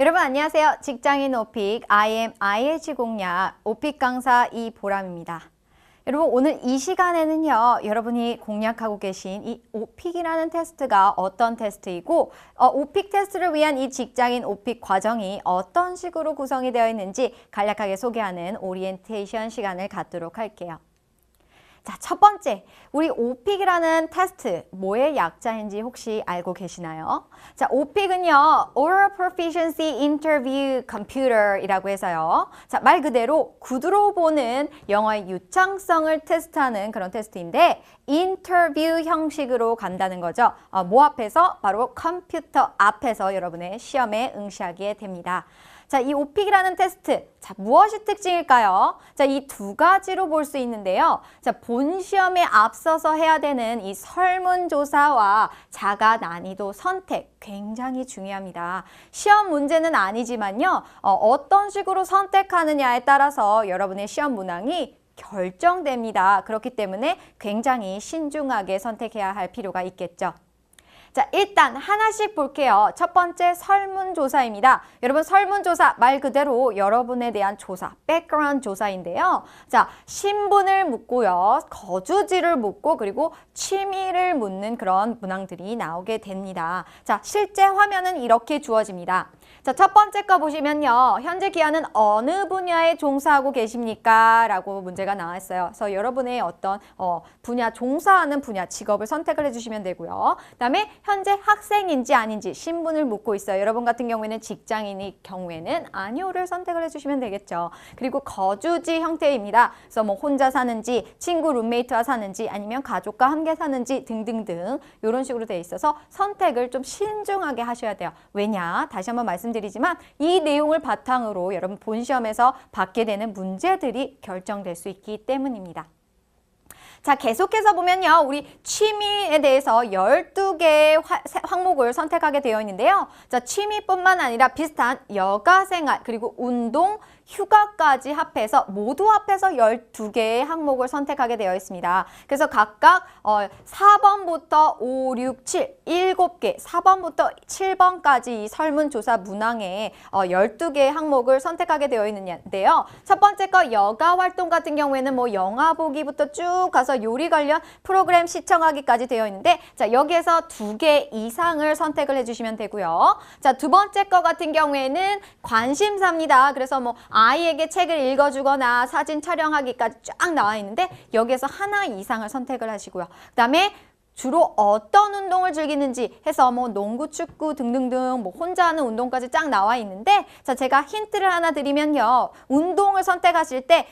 여러분 안녕하세요. 직장인 오픽 IM IH 공략 오픽 강사 이보람입니다. 여러분 오늘 이 시간에는요. 여러분이 공략하고 계신 이 오픽이라는 테스트가 어떤 테스트이고 오픽 테스트를 위한 이 직장인 오픽 과정이 어떤 식으로 구성이 되어 있는지 간략하게 소개하는 오리엔테이션 시간을 갖도록 할게요. 자, 첫 번째, 우리 오픽이라는 테스트, 뭐의 약자인지 혹시 알고 계시나요? 자, 오픽은요, Oral Proficiency Interview Computer이라고 해서요. 자, 말 그대로 구두로 보는 영어의 유창성을 테스트하는 그런 테스트인데, 인터뷰 형식으로 간다는 거죠. 뭐 앞에서? 바로 컴퓨터 앞에서 여러분의 시험에 응시하게 됩니다. 자, 이 오픽이라는 테스트, 자, 무엇이 특징일까요? 자, 이 두 가지로 볼 수 있는데요. 자, 본 시험에 앞서서 해야 되는 이 설문조사와 자가 난이도 선택, 굉장히 중요합니다. 시험 문제는 아니지만요. 어떤 식으로 선택하느냐에 따라서 여러분의 시험 문항이 결정됩니다. 그렇기 때문에 굉장히 신중하게 선택해야 할 필요가 있겠죠. 자, 일단 하나씩 볼게요. 첫 번째 설문조사입니다. 여러분 설문조사 말 그대로 여러분에 대한 조사, 백그라운드 조사인데요. 자, 신분을 묻고요. 거주지를 묻고 그리고 취미를 묻는 그런 문항들이 나오게 됩니다. 자, 실제 화면은 이렇게 주어집니다. 자, 첫 번째 거 보시면요. 현재 기한은 어느 분야에 종사하고 계십니까? 라고 문제가 나왔어요. 그래서 여러분의 어떤 분야, 종사하는 분야, 직업을 선택을 해주시면 되고요. 그다음에 현재 학생인지 아닌지 신분을 묻고 있어요. 여러분 같은 경우에는 직장인의 경우에는 아니오를 선택을 해주시면 되겠죠. 그리고 거주지 형태입니다. 그래서 뭐 혼자 사는지, 친구 룸메이트와 사는지, 아니면 가족과 함께 사는지 등등등 이런 식으로 돼 있어서 선택을 좀 신중하게 하셔야 돼요. 왜냐? 다시 한번 말씀드리지만 이 내용을 바탕으로 여러분 본 시험에서 받게 되는 문제들이 결정될 수 있기 때문입니다. 자, 계속해서 보면요. 우리 취미에 대해서 12개의 항목을 선택하게 되어 있는데요. 자, 취미뿐만 아니라 비슷한 여가생활, 그리고 운동, 휴가까지 합해서 모두 합해서 12개의 항목을 선택하게 되어 있습니다. 그래서 각각 4번부터 5, 6, 7, 7개, 4번부터 7번까지 이 설문조사 문항에 12개의 항목을 선택하게 되어 있는데요. 첫 번째 거 여가 활동 같은 경우에는 뭐 영화 보기부터 쭉 가서 요리 관련 프로그램 시청하기까지 되어 있는데 자, 여기에서 2개 이상을 선택을 해주시면 되고요. 자, 두 번째 거 같은 경우에는 관심사입니다. 그래서 뭐 아이에게 책을 읽어주거나 사진 촬영하기까지 쫙 나와 있는데 여기에서 하나 이상을 선택을 하시고요. 그 다음에 주로 어떤 운동을 즐기는지 해서 뭐 농구, 축구 등등등 뭐 혼자 하는 운동까지 쫙 나와 있는데 자, 제가 힌트를 하나 드리면요. 운동을 선택하실 때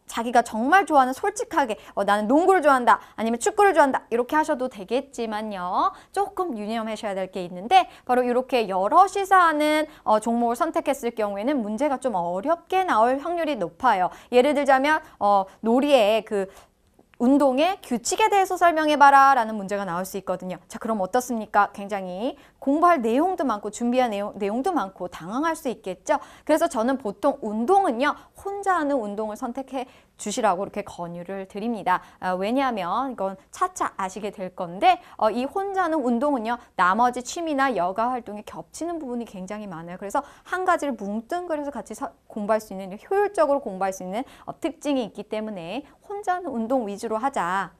자기가 정말 좋아하는 솔직하게 나는 농구를 좋아한다 아니면 축구를 좋아한다 이렇게 하셔도 되겠지만요. 조금 유념하셔야 될 게 있는데 바로 이렇게 여럿이서 하는 종목을 선택했을 경우에는 문제가 좀 어렵게 나올 확률이 높아요. 예를 들자면 놀이에 운동의 규칙에 대해서 설명해봐라 라는 문제가 나올 수 있거든요. 자, 그럼 어떻습니까? 굉장히 공부할 내용도 많고 준비할 내용도 많고 당황할 수 있겠죠. 그래서 저는 보통 운동은요. 혼자 하는 운동을 선택해 주시라고 이렇게 권유를 드립니다. 왜냐하면 이건 차차 아시게 될 건데 이 혼자 하는 운동은요. 나머지 취미나 여가 활동에 겹치는 부분이 굉장히 많아요. 그래서 한 가지를 뭉뚱그려서 같이 공부할 수 있는 효율적으로 공부할 수 있는 특징이 있기 때문에 혼자 하는 운동 위주로 하자.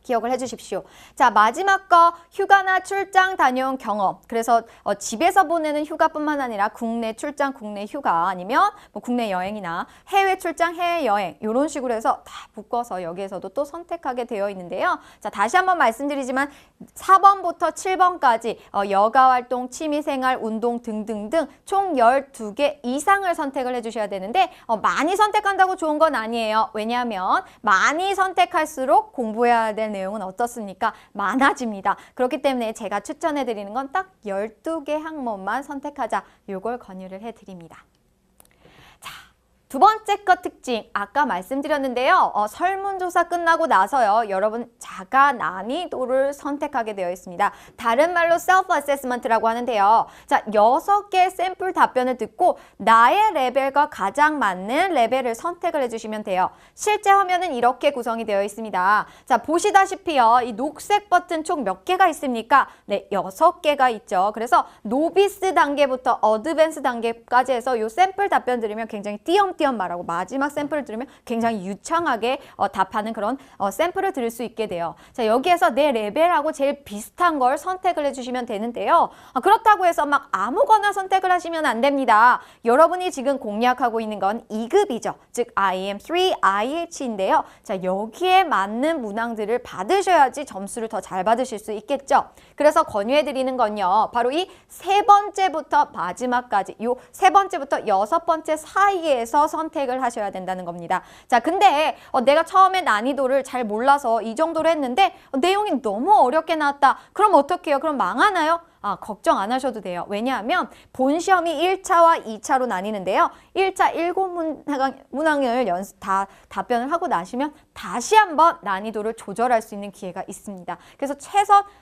기억을 해주십시오. 자, 마지막 거 휴가나 출장 다녀온 경험. 그래서 집에서 보내는 휴가뿐만 아니라 국내 출장, 국내 휴가 아니면 뭐 국내 여행이나 해외 출장, 해외 여행 이런 식으로 해서 다 묶어서 여기에서도 또 선택하게 되어 있는데요. 자, 다시 한번 말씀드리지만 4번부터 7번까지 여가 활동, 취미생활, 운동 등등등 총 12개 이상을 선택을 해주셔야 되는데 많이 선택한다고 좋은 건 아니에요. 왜냐하면 많이 선택할수록 공부해야 될 내용은 어떻습니까? 많아집니다. 그렇기 때문에 제가 추천해드리는 건 딱 12개 항목만 선택하자. 이걸 권유를 해드립니다. 자, 두 번째 것 특징, 아까 말씀드렸는데요. 설문조사 끝나고 나서요. 여러분 자가 난이도를 선택하게 되어 있습니다. 다른 말로 self-assessment라고 하는데요. 자, 6개 샘플 답변을 듣고 나의 레벨과 가장 맞는 레벨을 선택을 해주시면 돼요. 실제 화면은 이렇게 구성이 되어 있습니다. 자, 보시다시피요. 이 녹색 버튼 총 몇 개가 있습니까? 네, 6개가 있죠. 그래서 노비스 단계부터 어드밴스 단계까지 해서 이 샘플 답변 들으면 굉장히 띄엄띄엄 말하고 마지막 샘플을 들으면 굉장히 유창하게 답하는 그런 샘플을 들을 수 있게 돼요. 자, 여기에서 내 레벨하고 제일 비슷한 걸 선택을 해주시면 되는데요. 그렇다고 해서 막 아무거나 선택을 하시면 안 됩니다. 여러분이 지금 공략하고 있는 건 2급이죠. 즉 IM3, IH인데요. 자, 여기에 맞는 문항들을 받으셔야지 점수를 더 잘 받으실 수 있겠죠. 그래서 권유해드리는 건요. 바로 이 세 번째부터 마지막까지 이 세 번째부터 6번째 사이에서 선택을 하셔야 된다는 겁니다. 자, 근데 내가 처음에 난이도를 잘 몰라서 이 정도로 했는데 내용이 너무 어렵게 나왔다. 그럼 어떡해요? 그럼 망하나요? 걱정 안 하셔도 돼요. 왜냐하면 본 시험이 1차와 2차로 나뉘는데요. 1차 7문항을 다 답변을 하고 나시면 다시 한번 난이도를 조절할 수 있는 기회가 있습니다. 그래서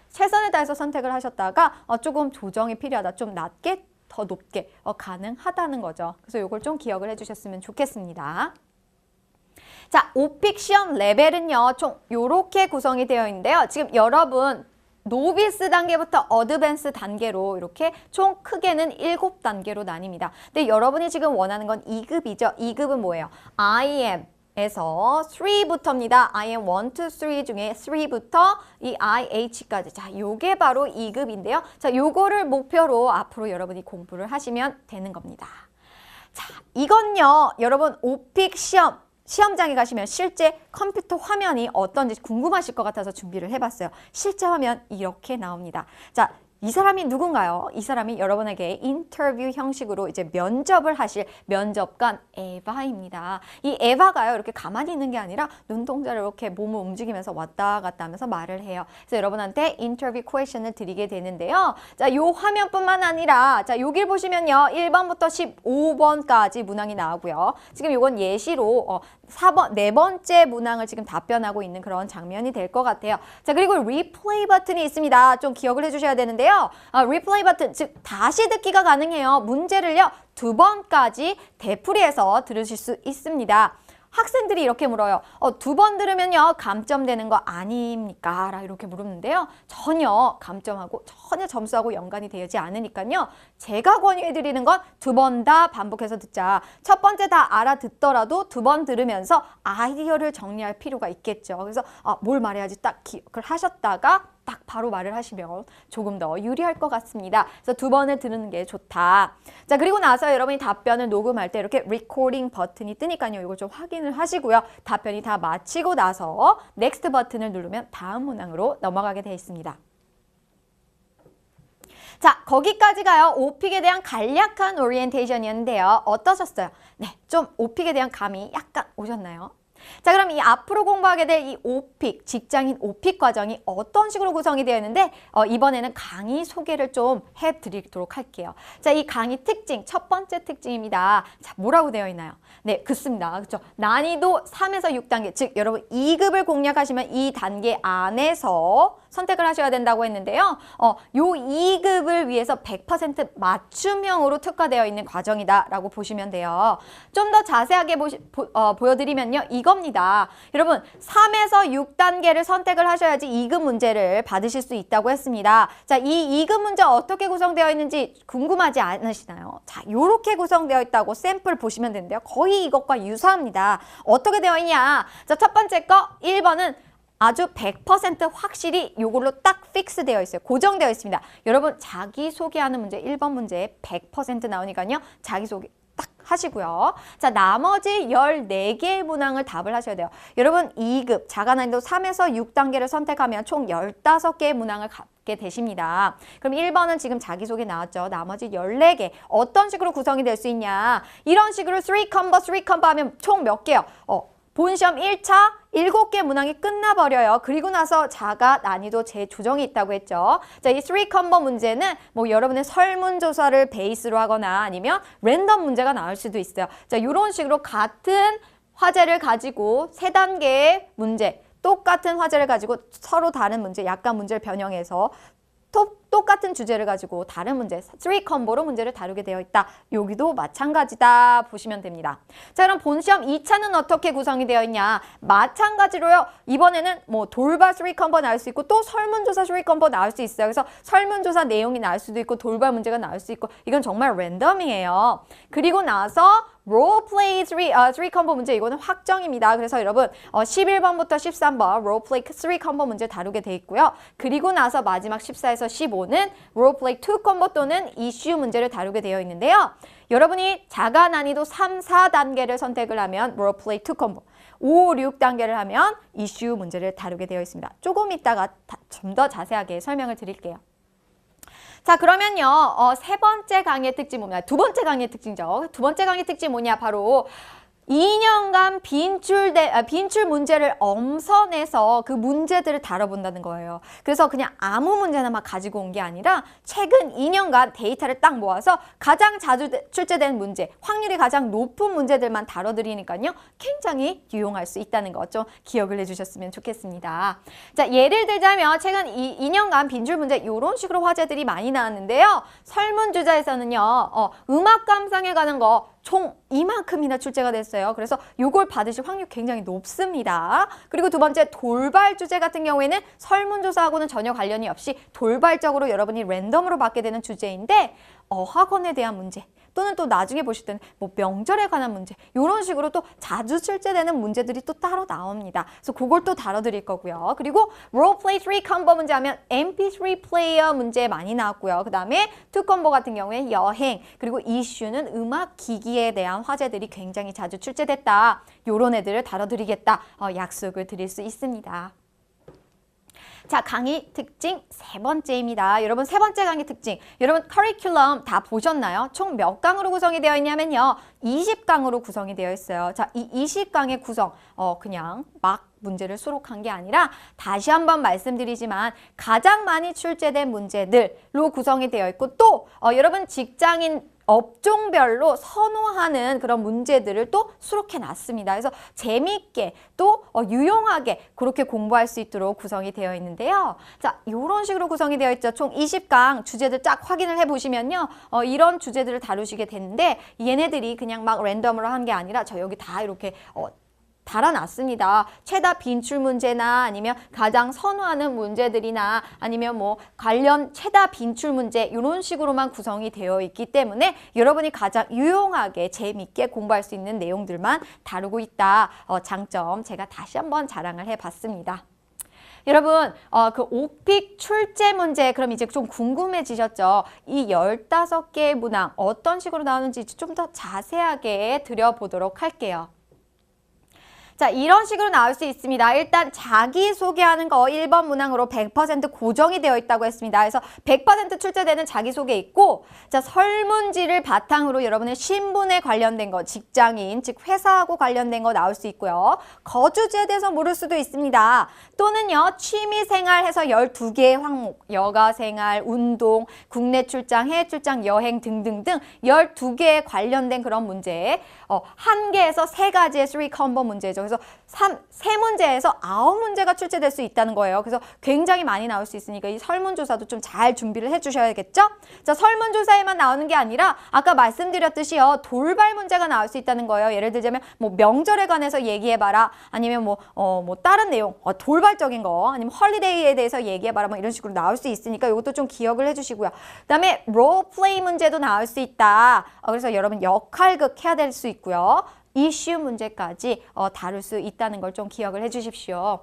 최선을 다해서 선택을 하셨다가 조금 조정이 필요하다. 좀 낮게, 더 높게 가능하다는 거죠. 그래서 이걸 좀 기억을 해주셨으면 좋겠습니다. 자, 오픽 시험 레벨은요. 총 이렇게 구성이 되어 있는데요. 지금 여러분 노비스 단계부터 어드밴스 단계로 이렇게 총 크게는 7단계로 나뉩니다. 근데 여러분이 지금 원하는 건 2급이죠. 2급은 뭐예요? IM에서 3부터입니다. IM 1, 2, 3 중에 3부터 이 IH까지. 자, 요게 바로 2급인데요. 자, 요거를 목표로 앞으로 여러분이 공부를 하시면 되는 겁니다. 자, 이건요. 여러분 오픽 시험장에 가시면 실제 컴퓨터 화면이 어떤지 궁금하실 것 같아서 준비를 해봤어요. 실제 화면 이렇게 나옵니다. 자, 이 사람이 누군가요? 이 사람이 여러분에게 인터뷰 형식으로 이제 면접을 하실 면접관 에바입니다. 이 에바가요, 이렇게 가만히 있는 게 아니라 눈동자를 이렇게 몸을 움직이면서 왔다 갔다 하면서 말을 해요. 그래서 여러분한테 인터뷰 퀘션을 드리게 되는데요. 자, 요 화면뿐만 아니라, 자, 여길 보시면요. 1번부터 15번까지 문항이 나오고요. 지금 요건 예시로 4번째 문항을 지금 답변하고 있는 그런 장면이 될 것 같아요. 자, 그리고 리플레이 버튼이 있습니다. 좀 기억을 해주셔야 되는데요. 리플레이 버튼, 즉 다시 듣기가 가능해요. 문제를요 2번까지 되풀이해서 들으실 수 있습니다. 학생들이 이렇게 물어요. 2번 들으면요 감점되는 거 아닙니까? 라 이렇게 물었는데요. 전혀 감점하고 전혀 점수하고 연관이 되지 않으니까요. 제가 권유해드리는 건 2번 다 반복해서 듣자. 첫 번째 다 알아듣더라도 2번 들으면서 아이디어를 정리할 필요가 있겠죠. 그래서 뭘 말해야지 딱 기억을 하셨다가 딱 바로 말을 하시면 조금 더 유리할 것 같습니다. 그래서 2번을 들으는 게 좋다. 자, 그리고 나서 여러분이 답변을 녹음할 때 이렇게 리코딩 버튼이 뜨니까요. 이걸 좀 확인을 하시고요. 답변이 다 마치고 나서 넥스트 버튼을 누르면 다음 문항으로 넘어가게 되어 있습니다. 자, 거기까지가요. 오픽에 대한 간략한 오리엔테이션이었는데요. 어떠셨어요? 네, 좀 오픽에 대한 감이 약간 오셨나요? 자, 그럼 이 앞으로 공부하게 될 이 오픽, 직장인 오픽 과정이 어떤 식으로 구성이 되어 있는데 이번에는 강의 소개를 좀 해드리도록 할게요. 자, 이 강의 특징, 첫 번째 특징입니다. 자, 뭐라고 되어 있나요? 네, 그렇습니다. 그렇죠. 난이도 3에서 6단계, 즉 여러분 2급을 공략하시면 이 단계 안에서 선택을 하셔야 된다고 했는데요. 요 2급을 위해서 100% 맞춤형으로 특화되어 있는 과정이다라고 보시면 돼요. 좀 더 자세하게 보여드리면요. 이겁니다. 여러분 3에서 6단계를 선택을 하셔야지 2급 문제를 받으실 수 있다고 했습니다. 자, 이 2급 문제 어떻게 구성되어 있는지 궁금하지 않으시나요? 자, 요렇게 구성되어 있다고 샘플 보시면 되는데요. 거의 이것과 유사합니다. 어떻게 되어 있냐? 자, 첫 번째 거 1번은 아주 100% 확실히 이걸로 딱 픽스 되어 있어요. 고정되어 있습니다. 여러분 자기소개하는 문제 1번 문제에 100% 나오니까요. 자기소개 딱 하시고요. 자, 나머지 14개의 문항을 답을 하셔야 돼요. 여러분 2급 자가난이도 3에서 6단계를 선택하면 총 15개의 문항을 갖게 되십니다. 그럼 1번은 지금 자기소개 나왔죠. 나머지 14개 어떤 식으로 구성이 될 수 있냐. 이런 식으로 3 컴버 하면 총 몇 개요? 본시험 1차 7개 문항이 끝나버려요. 그리고 나서 자가 난이도 재조정이 있다고 했죠. 자, 이 3컴버 문제는 뭐 여러분의 설문조사를 베이스로 하거나 아니면 랜덤 문제가 나올 수도 있어요. 자, 이런 식으로 같은 화제를 가지고 3단계의 문제, 똑같은 화제를 가지고 서로 다른 문제, 약간 문제를 변형해서 똑같은 주제를 가지고 다른 문제, 3컴보로 문제를 다루게 되어 있다. 여기도 마찬가지다 보시면 됩니다. 자, 그럼 본시험 2차는 어떻게 구성이 되어 있냐? 마찬가지로요. 이번에는 뭐 돌발 3컴보 나올 수 있고 또 설문조사 3컴보 나올 수 있어요. 그래서 설문조사 내용이 나올 수도 있고 돌발 문제가 나올 수 있고 이건 정말 랜덤이에요. 그리고 나서 롤플레이 3컴보 문제 이거는 확정입니다. 그래서 여러분 11번부터 13번 롤플레이 3컴보 문제 다루게 돼 있고요. 그리고 나서 마지막 14에서 15는 롤플레이 2컴보 또는 이슈 문제를 다루게 되어 있는데요. 여러분이 자가 난이도 3, 4단계를 선택을 하면 롤플레이 2컴보 5, 6단계를 하면 이슈 문제를 다루게 되어 있습니다. 조금 이따가 좀 더 자세하게 설명을 드릴게요. 자, 그러면요, 세 번째 강의의 특징이 뭐냐? 두 번째 강의의 특징이죠. 두 번째 강의의 특징이 뭐냐? 바로 2년간 빈출 문제를 엄선해서 그 문제들을 다뤄본다는 거예요. 그래서 그냥 아무 문제나 막 가지고 온 게 아니라 최근 2년간 데이터를 딱 모아서 가장 자주 출제된 문제, 확률이 가장 높은 문제들만 다뤄드리니까요. 굉장히 유용할 수 있다는 거 좀 기억을 해주셨으면 좋겠습니다. 자, 예를 들자면 최근 2년간 빈출 문제 이런 식으로 화제들이 많이 나왔는데요. 설문조사에서는요. 음악 감상에 관한 거 총 이만큼이나 출제가 됐어요. 그래서 이걸 받으실 확률 굉장히 높습니다. 그리고 두 번째 돌발 주제 같은 경우에는 설문조사하고는 전혀 관련이 없이 돌발적으로 여러분이 랜덤으로 받게 되는 주제인데 어학원에 대한 문제 또는 또 나중에 보실 때는 뭐 명절에 관한 문제 이런 식으로 또 자주 출제되는 문제들이 또 따로 나옵니다. 그래서 그걸 또 다뤄드릴 거고요. 그리고 롤플레이 3컴보 문제 하면 MP3 플레이어 문제 많이 나왔고요. 그 다음에 2컴보 같은 경우에 여행 그리고 이슈는 음악 기기에 대한 화제들이 굉장히 자주 출제됐다. 이런 애들을 다뤄드리겠다. 약속을 드릴 수 있습니다. 자, 강의 특징 세 번째입니다. 여러분 세 번째 강의 특징. 여러분 커리큘럼 다 보셨나요? 총 몇 강으로 구성이 되어 있냐면요. 20강으로 구성이 되어 있어요. 자, 이 20강의 구성 그냥 막 문제를 수록한 게 아니라 다시 한번 말씀드리지만 가장 많이 출제된 문제들로 구성이 되어 있고 또 여러분 직장인 업종별로 선호하는 그런 문제들을 또 수록해 놨습니다. 그래서 재미있게 또 유용하게 그렇게 공부할 수 있도록 구성이 되어 있는데요. 자, 이런 식으로 구성이 되어 있죠. 총 20강 주제들 쫙 확인을 해보시면요. 이런 주제들을 다루시게 되는데 얘네들이 그냥 막 랜덤으로 한 게 아니라 저 여기 다 이렇게 달아놨습니다. 최다 빈출 문제나 아니면 가장 선호하는 문제들이나 아니면 뭐 관련 최다 빈출 문제 이런 식으로만 구성이 되어 있기 때문에 여러분이 가장 유용하게 재미있게 공부할 수 있는 내용들만 다루고 있다. 장점 제가 다시 한번 자랑을 해봤습니다. 여러분 그 오픽 출제 문제 그럼 이제 좀 궁금해지셨죠? 이 15개의 문항 어떤 식으로 나오는지 좀 더 자세하게 드려보도록 할게요. 자, 이런 식으로 나올 수 있습니다. 일단 자기소개하는 거 1번 문항으로 100% 고정이 되어 있다고 했습니다. 그래서 100% 출제되는 자기소개 있고 자, 설문지를 바탕으로 여러분의 신분에 관련된 거, 직장인, 즉 회사하고 관련된 거 나올 수 있고요. 거주지에 대해서 물을 수도 있습니다. 또는요, 취미생활 해서 12개의 항목, 여가생활, 운동, 국내 출장, 해외 출장, 여행 등등등 12개에 관련된 그런 문제 1개에서 3가지의 3컴보 문제죠. 그래서 3문제에서 9문제가 출제될 수 있다는 거예요. 그래서 굉장히 많이 나올 수 있으니까 이 설문조사도 좀 잘 준비를 해주셔야겠죠? 자, 설문조사에만 나오는 게 아니라 아까 말씀드렸듯이요. 돌발 문제가 나올 수 있다는 거예요. 예를 들자면 뭐 명절에 관해서 얘기해봐라. 아니면 뭐 다른 내용, 돌발적인 거 아니면 헐리데이에 대해서 얘기해봐라. 뭐 이런 식으로 나올 수 있으니까 이것도 좀 기억을 해주시고요. 그 다음에 롤플레이 문제도 나올 수 있다. 그래서 여러분 역할극 해야 될 수 있고요. 이슈 문제까지 다룰 수 있다는 걸 좀 기억을 해주십시오.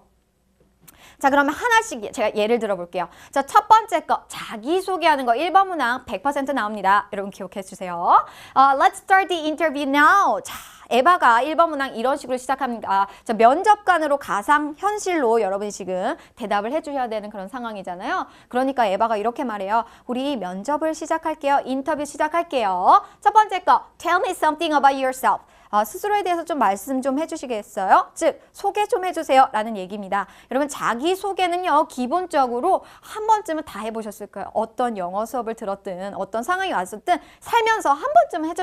자, 그러면 하나씩 제가 예를 들어 볼게요. 자, 첫 번째 거 자기소개하는 거 1번 문항 100% 나옵니다. 여러분 기억해 주세요. Let's start the interview now. 자, 에바가 1번 문항 이런 식으로 시작합니다. 자, 면접관으로 가상현실로 여러분이 지금 대답을 해주셔야 되는 그런 상황이잖아요. 그러니까 에바가 이렇게 말해요. 우리 면접을 시작할게요. 인터뷰 시작할게요. 첫 번째 거 Tell me something about yourself. 스스로에 대해서 좀 말씀 좀 해주시겠어요? 즉 소개 좀 해주세요 라는 얘기입니다. 여러분 자기소개는요 기본적으로 한 번쯤은 다 해보셨을 거예요. 어떤 영어 수업을 들었든 어떤 상황이 왔었든 살면서 한 번쯤은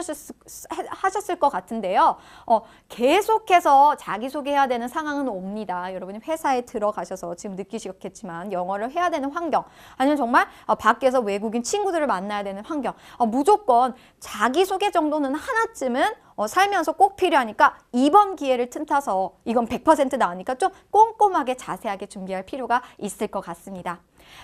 하셨을 것 같은데요. 계속해서 자기소개해야 되는 상황은 옵니다. 여러분이 회사에 들어가셔서 지금 느끼시겠지만 영어를 해야 되는 환경, 아니면 정말 밖에서 외국인 친구들을 만나야 되는 환경, 무조건 자기소개 정도는 하나쯤은 살면서 꼭 필요하니까 이번 기회를 틈타서 이건 100% 나오니까 좀 꼼꼼하게 자세하게 준비할 필요가 있을 것 같습니다.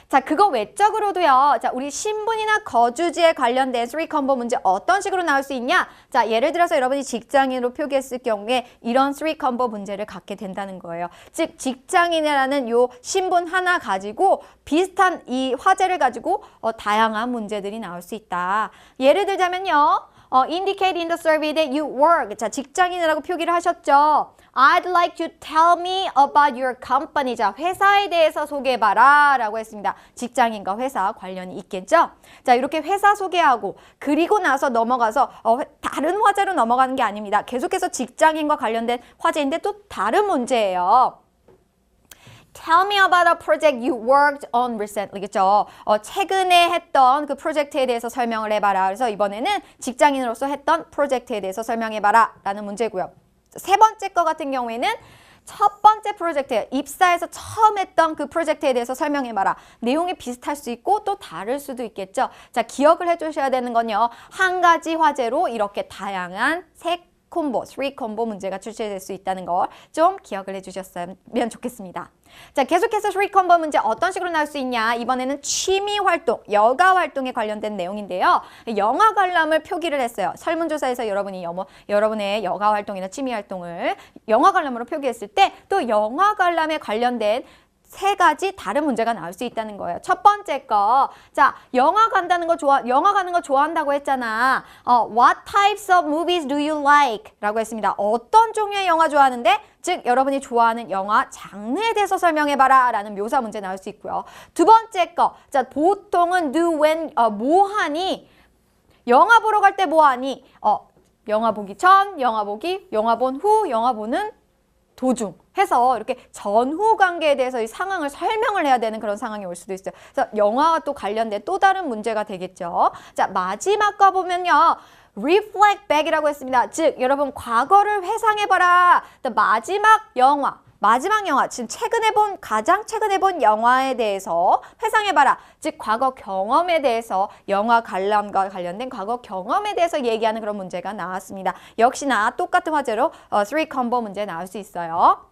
자, 그거 외적으로도요. 자, 우리 신분이나 거주지에 관련된 3컴보 문제 어떤 식으로 나올 수 있냐? 자, 예를 들어서 여러분이 직장인으로 표기했을 경우에 이런 3컴보 문제를 갖게 된다는 거예요. 즉, 직장인이라는 요 신분 하나 가지고 비슷한 이 화제를 가지고 다양한 문제들이 나올 수 있다. 예를 들자면요. indicate in the survey that you work. 자, 직장인이라고 표기를 하셨죠. I'd like to tell me about your company. 자, 회사에 대해서 소개해봐라 라고 했습니다. 직장인과 회사 관련이 있겠죠? 자, 이렇게 회사 소개하고 그리고 나서 넘어가서 다른 화제로 넘어가는 게 아닙니다. 계속해서 직장인과 관련된 화제인데 또 다른 문제예요. Tell me about a project you worked on recently. 그죠? 최근에 했던 그 프로젝트에 대해서 설명을 해봐라. 그래서 이번에는 직장인으로서 했던 프로젝트에 대해서 설명해봐라 라는 문제고요. 세 번째 거 같은 경우에는 첫 번째 프로젝트, 입사해서 처음 했던 그 프로젝트에 대해서 설명해봐라. 내용이 비슷할 수 있고 또 다를 수도 있겠죠. 자, 기억을 해주셔야 되는 건요. 한 가지 화제로 이렇게 다양한 콤보, 3콤보 문제가 출제될 수 있다는 걸 좀 기억을 해주셨으면 좋겠습니다. 자, 계속해서 3콤보 문제 어떤 식으로 나올 수 있냐? 이번에는 취미 활동, 여가 활동에 관련된 내용인데요. 영화 관람을 표기를 했어요. 설문조사에서 여러분의 여가 활동이나 취미 활동을 영화 관람으로 표기했을 때 또 영화 관람에 관련된 세 가지 다른 문제가 나올 수 있다는 거예요. 첫 번째 거, 자, 영화 가는 거 좋아한다고 했잖아. What types of movies do you like? 라고 했습니다. 어떤 종류의 영화 좋아하는데? 즉, 여러분이 좋아하는 영화 장르에 대해서 설명해봐라 라는 묘사 문제 나올 수 있고요. 두 번째 거, 자, 보통은 do when, 뭐 하니? 영화 보러 갈 때 뭐 하니? 영화 보기 전, 영화 본 후, 영화 보는 도중 해서 이렇게 전후 관계에 대해서 이 상황을 설명을 해야 되는 그런 상황이 올 수도 있어요. 그래서 영화와 또 관련된 또 다른 문제가 되겠죠. 자, 마지막 거 보면요. reflect back이라고 했습니다. 즉, 여러분 과거를 회상해봐라. 마지막 영화, 지금 가장 최근에 본 영화에 대해서 회상해봐라. 즉, 과거 경험에 대해서 영화 관람과 관련된 과거 경험에 대해서 얘기하는 그런 문제가 나왔습니다. 역시나 똑같은 화제로 3컴보 문제 나올 수 있어요.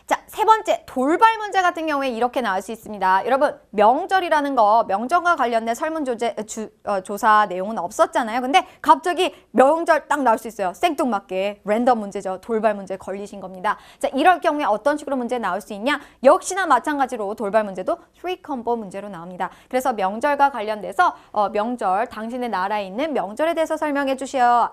자, 세 번째 돌발 문제 같은 경우에 이렇게 나올 수 있습니다. 여러분 명절이라는 거, 명절과 관련된 설문조사 내용은 없었잖아요. 근데 갑자기 명절 딱 나올 수 있어요. 생뚱맞게 랜덤 문제죠. 돌발 문제 걸리신 겁니다. 자, 이럴 경우에 어떤 식으로 문제 나올 수 있냐? 역시나 마찬가지로 돌발 문제도 3컴보 문제로 나옵니다. 그래서 명절과 관련돼서 명절, 당신의 나라에 있는 명절에 대해서 설명해 주세요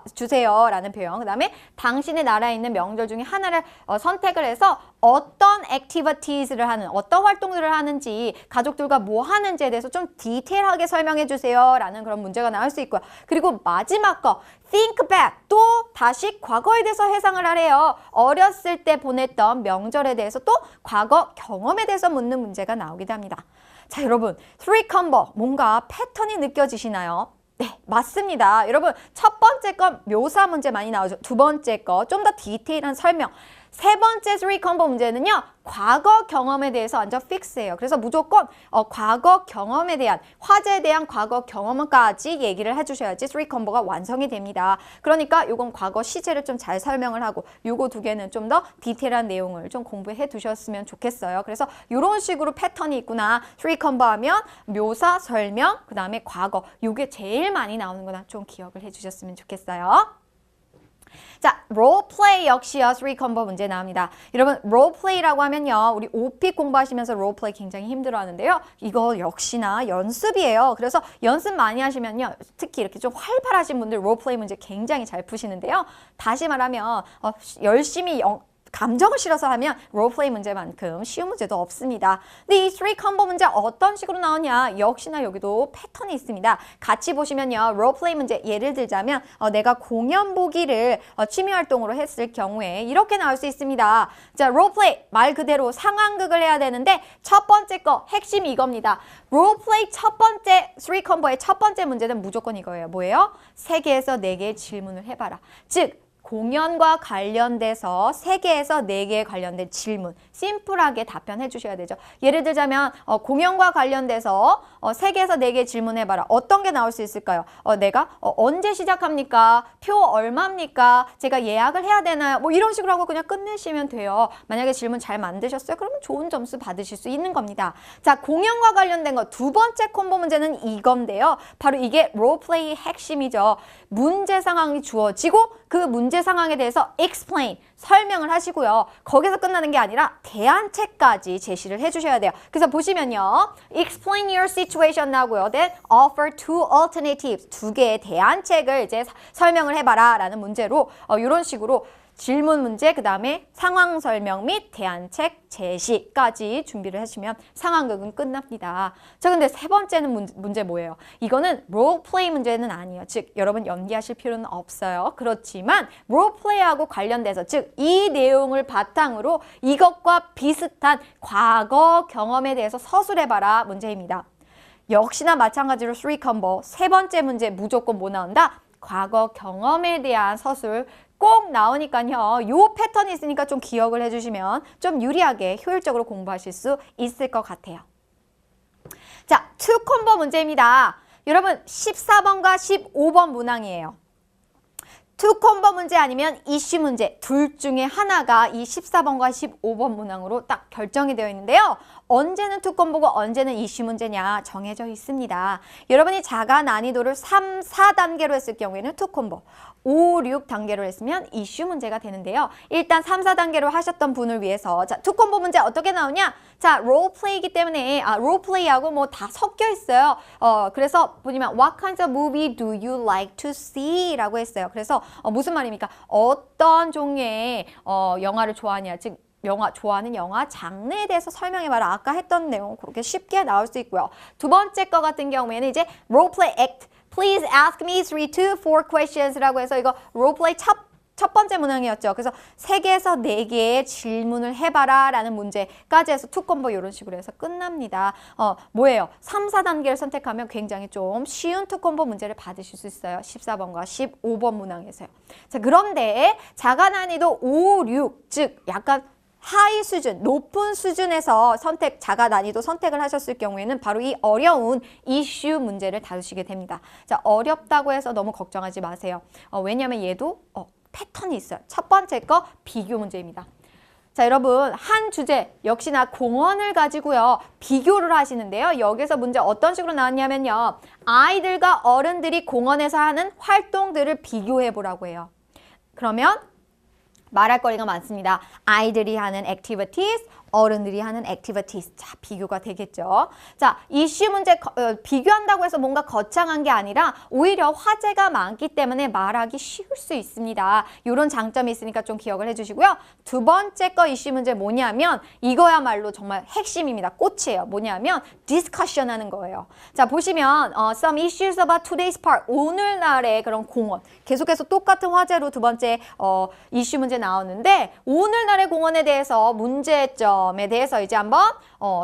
라는 표현, 그 다음에 당신의 나라에 있는 명절 중에 하나를 선택을 해서 어떤 activities를 하는, 어떤 활동들을 하는지, 가족들과 뭐 하는지에 대해서 좀 디테일하게 설명해 주세요 라는 그런 문제가 나올 수 있고요. 그리고 마지막 거, think back, 또 다시 과거에 대해서 회상을 하래요. 어렸을 때 보냈던 명절에 대해서 또 과거 경험에 대해서 묻는 문제가 나오기도 합니다. 자, 여러분 3컴보 뭔가 패턴이 느껴지시나요? 네, 맞습니다. 여러분 첫 번째 건 묘사 문제 많이 나오죠. 두 번째 거 좀 더 디테일한 설명. 세 번째 3컴보 문제는요. 과거 경험에 대해서 완전 픽스예요. 그래서 무조건 과거 경험에 대한, 화제에 대한 과거 경험까지 얘기를 해주셔야지 3컴보가 완성이 됩니다. 그러니까 이건 과거 시제를 좀 잘 설명을 하고 요거 두 개는 좀 더 디테일한 내용을 좀 공부해 두셨으면 좋겠어요. 그래서 이런 식으로 패턴이 있구나. 3컴보 하면 묘사, 설명, 그 다음에 과거, 요게 제일 많이 나오는 거나 좀 기억을 해 주셨으면 좋겠어요. 자, 롤플레이 역시요. 3컴보 문제 나옵니다. 여러분 롤플레이라고 하면요. 우리 오픽 공부하시면서 롤플레이 굉장히 힘들어 하는데요. 이거 역시나 연습이에요. 그래서 연습 많이 하시면요. 특히 이렇게 좀 활발하신 분들 롤플레이 문제 굉장히 잘 푸시는데요. 다시 말하면 열심히 감정을 실어서 하면 롤플레이 문제만큼 쉬운 문제도 없습니다. 근데 이 3 컴보 문제 어떤 식으로 나오냐? 역시나 여기도 패턴이 있습니다. 같이 보시면요. 롤플레이 문제 예를 들자면 내가 공연 보기를 취미 활동으로 했을 경우에 이렇게 나올 수 있습니다. 자, 롤플레이 말 그대로 상황극을 해야 되는데 첫 번째 거 핵심이 이겁니다. 롤플레이 첫 번째 3 컴보의 첫 번째 문제는 무조건 이거예요. 뭐예요? 3개에서 4개의 질문을 해봐라. 즉 공연과 관련돼서 3개에서 4개에 관련된 질문 심플하게 답변해 주셔야 되죠. 예를 들자면 공연과 관련돼서 3개에서 4개 질문해봐라. 어떤 게 나올 수 있을까요? 내가 언제 시작합니까? 표 얼마입니까? 제가 예약을 해야 되나요? 뭐 이런 식으로 하고 그냥 끝내시면 돼요. 만약에 질문 잘 만드셨어요? 그러면 좋은 점수 받으실 수 있는 겁니다. 자, 공연과 관련된 거 두 번째 콤보 문제는 이건데요. 바로 이게 롤플레이의 핵심이죠. 문제 상황이 주어지고 그 문제 상황에 대해서 explain, 설명을 하시고요. 거기서 끝나는 게 아니라 대안책까지 제시를 해주셔야 돼요. 그래서 보시면요. explain your situation 나오고요. then offer two alternatives, 2개의 대안책을 이제 설명을 해봐라 라는 문제로 이런 식으로 질문 문제, 그 다음에 상황 설명 및 대안책 제시까지 준비를 하시면 상황극은 끝납니다. 자, 근데 세 번째는 문제 뭐예요? 이거는 롤플레이 문제는 아니에요. 즉, 여러분 연기하실 필요는 없어요. 그렇지만 롤플레이하고 관련돼서, 즉, 이 내용을 바탕으로 이것과 비슷한 과거 경험에 대해서 서술해봐라 문제입니다. 역시나 마찬가지로 3 컴보, 세 번째 문제 무조건 뭐 나온다? 과거 경험에 대한 서술 꼭 나오니까요. 요 패턴이 있으니까 좀 기억을 해주시면 좀 유리하게 효율적으로 공부하실 수 있을 것 같아요. 자, 2 콤보 문제입니다. 여러분 14번과 15번 문항이에요. 2 콤보 문제 아니면 이슈 문제 둘 중에 하나가 이 14번과 15번 문항으로 딱 결정이 되어 있는데요. 언제는 2 콤보고 언제는 이슈 문제냐 정해져 있습니다. 여러분이 자가 난이도를 3, 4단계로 했을 경우에는 2 콤보, 5, 6단계로 했으면 이슈 문제가 되는데요. 일단 3, 4단계로 하셨던 분을 위해서 자, 2 콤보 문제 어떻게 나오냐? 자, 롤플레이이기 때문에 롤플레이하고 뭐 다 섞여 있어요. 그래서 보시면 What kinds of movie do you like to see? 라고 했어요. 그래서 무슨 말입니까? 어떤 종류의 영화를 좋아하냐? 즉 좋아하는 영화 장르에 대해서 설명해봐라. 아까 했던 내용 그렇게 쉽게 나올 수 있고요. 두 번째 거 같은 경우에는 이제 롤플레이 액트 Please ask me 3 to 4 questions 라고 해서 이거 롤플레이 첫 번째 문항이었죠. 그래서 3개에서 4개의 질문을 해봐라 라는 문제까지 해서 2 콤보 이런 식으로 해서 끝납니다. 뭐예요? 3, 4단계를 선택하면 굉장히 좀 쉬운 2 콤보 문제를 받으실 수 있어요. 14번과 15번 문항에서요. 자, 그런데 자가 난이도 5, 6, 즉 약간 하이 수준, 높은 수준에서 자가 난이도 선택을 하셨을 경우에는 바로 이 어려운 이슈 문제를 다루시게 됩니다. 자, 어렵다고 해서 너무 걱정하지 마세요. 왜냐하면 얘도 패턴이 있어요. 첫 번째 거 비교 문제입니다. 자, 여러분 한 주제 역시나 공원을 가지고요. 비교를 하시는데요. 여기서 문제 어떤 식으로 나왔냐면요. 아이들과 어른들이 공원에서 하는 활동들을 비교해 보라고 해요. 그러면 말할 거리가 많습니다. 아이들이 하는 activities, 어른들이 하는 activities. 자, 비교가 되겠죠. 자, 이슈 문제 비교한다고 해서 뭔가 거창한 게 아니라 오히려 화제가 많기 때문에 말하기 쉬울 수 있습니다. 이런 장점이 있으니까 좀 기억을 해주시고요. 두 번째 거 이슈 문제 뭐냐면 이거야말로 정말 핵심입니다. 꽃이에요. 뭐냐면 discussion 하는 거예요. 자, 보시면 some issues about today's park. 오늘날의 그런 공원. 계속해서 똑같은 화제로 두 번째 이슈 문제 나오는데 오늘날의 공원에 대해서 문제점 에 대해서 이제 한번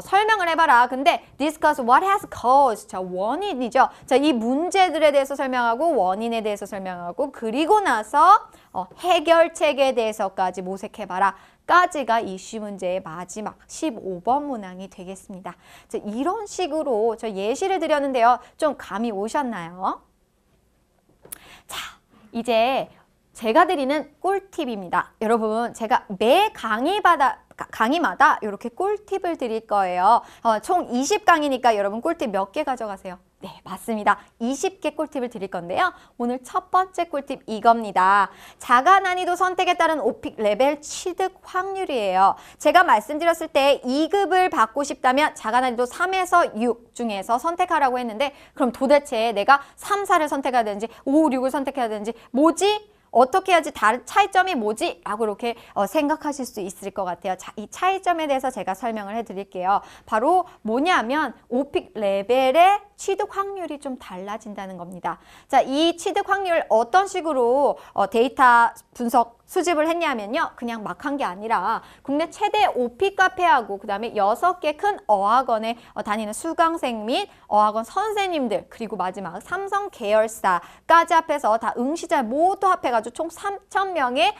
설명을 해봐라. 근데 discuss what has caused. 자, 원인이죠. 자, 이 문제들에 대해서 설명하고 원인에 대해서 설명하고 그리고 나서 해결책에 대해서까지 모색해봐라. 까지가 이슈 문제의 마지막 15번 문항이 되겠습니다. 자, 이런 식으로 저 예시를 드렸는데요. 좀 감이 오셨나요? 자, 이제 제가 드리는 꿀팁입니다. 여러분, 제가 매 강의마다 이렇게 꿀팁을 드릴 거예요. 총 20강이니까 여러분 꿀팁 몇 개 가져가세요? 네, 맞습니다. 20개 꿀팁을 드릴 건데요. 오늘 첫 번째 꿀팁 이겁니다. 자가 난이도 선택에 따른 오픽 레벨 취득 확률이에요. 제가 말씀드렸을 때 2급을 받고 싶다면 자가 난이도 3에서 6 중에서 선택하라고 했는데 그럼 도대체 내가 3, 4를 선택해야 되는지 5, 6을 선택해야 되는지 뭐지? 어떻게 해야지 다른 차이점이 뭐지? 라고 이렇게 생각하실 수 있을 것 같아요. 자, 이 차이점에 대해서 제가 설명을 해드릴게요. 바로 뭐냐면 오픽 레벨의 취득 확률이 좀 달라진다는 겁니다. 자, 이 취득 확률 어떤 식으로 데이터 분석 수집을 했냐면요. 그냥 막 한 게 아니라 국내 최대 오픽 카페하고 그다음에 6개 큰 어학원에 다니는 수강생 및 어학원 선생님들 그리고 마지막 삼성 계열사까지 합해서 다 응시자 모두 합해가지고 총 3,000명의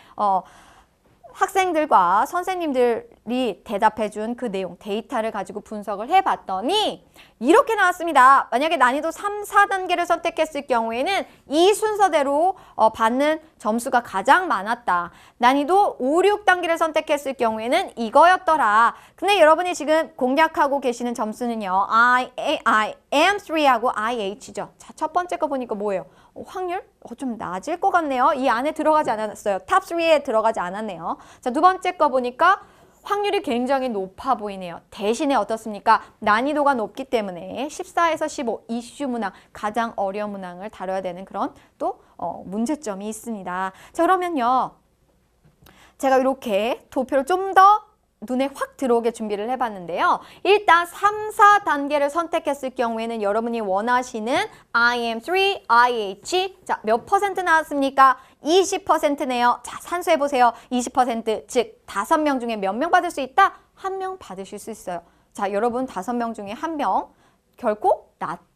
학생들과 선생님들이 대답해준 그 내용 데이터를 가지고 분석을 해봤더니 이렇게 나왔습니다. 만약에 난이도 3, 4단계를 선택했을 경우에는 이 순서대로 받는 점수가 가장 많았다. 난이도 5, 6단계를 선택했을 경우에는 이거였더라. 근데 여러분이 지금 공략하고 계시는 점수는요. I am 3하고 IH죠. 자, 첫 번째 거 보니까 뭐예요? 확률? 좀 낮을 것 같네요. 이 안에 들어가지 않았어요. 탑 3에 들어가지 않았네요. 자, 두 번째 거 보니까 확률이 굉장히 높아 보이네요. 대신에 어떻습니까? 난이도가 높기 때문에 14에서 15 이슈 문항, 가장 어려운 문항을 다뤄야 되는 그런 또 문제점이 있습니다. 자, 그러면요. 제가 이렇게 도표를 좀 더 눈에 확 들어오게 준비를 해봤는데요. 일단 3, 4단계를 선택했을 경우에는 여러분이 원하시는 IM3, IH 자, 몇 퍼센트 나왔습니까? 20%네요. 자, 산수해보세요. 20%, 즉 5명 중에 몇 명 받을 수 있다? 1명 받으실 수 있어요. 자, 여러분 5명 중에 1명 결코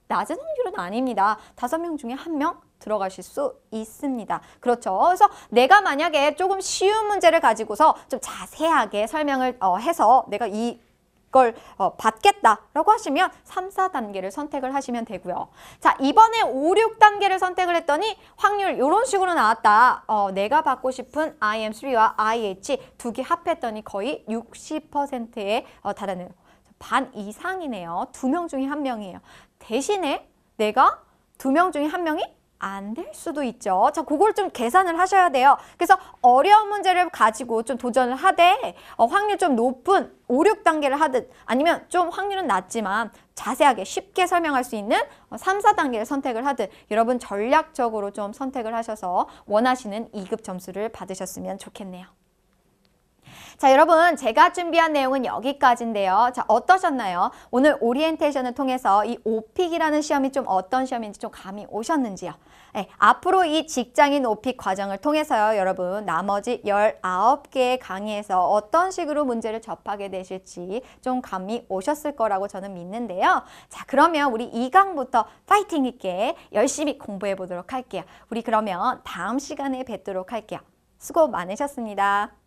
낮은 확률은 아닙니다. 5명 중에 1명 들어가실 수 있습니다. 그렇죠. 그래서 내가 만약에 조금 쉬운 문제를 가지고서 좀 자세하게 설명을 해서 내가 이걸 받겠다라고 하시면 3, 4단계를 선택을 하시면 되고요. 자, 이번에 5, 6단계를 선택을 했더니 확률 이런 식으로 나왔다. 내가 받고 싶은 IM3와 IH 두 개 합했더니 거의 60%에 달하는 반 이상이네요. 2명 중에 1명이에요. 대신에 내가 2명 중에 1명이 안 될 수도 있죠. 자, 그걸 좀 계산을 하셔야 돼요. 그래서 어려운 문제를 가지고 좀 도전을 하되 확률 좀 높은 5, 6단계를 하든 아니면 좀 확률은 낮지만 자세하게 쉽게 설명할 수 있는 3, 4단계를 선택을 하든 여러분 전략적으로 좀 선택을 하셔서 원하시는 2급 점수를 받으셨으면 좋겠네요. 자, 여러분 제가 준비한 내용은 여기까지인데요. 자, 어떠셨나요? 오늘 오리엔테이션을 통해서 이 오픽이라는 시험이 좀 어떤 시험인지 좀 감이 오셨는지요? 네, 앞으로 이 직장인 오픽 과정을 통해서요. 여러분 나머지 19개의 강의에서 어떤 식으로 문제를 접하게 되실지 좀 감이 오셨을 거라고 저는 믿는데요. 자, 그러면 우리 2강부터 파이팅 있게 열심히 공부해 보도록 할게요. 우리 그러면 다음 시간에 뵙도록 할게요. 수고 많으셨습니다.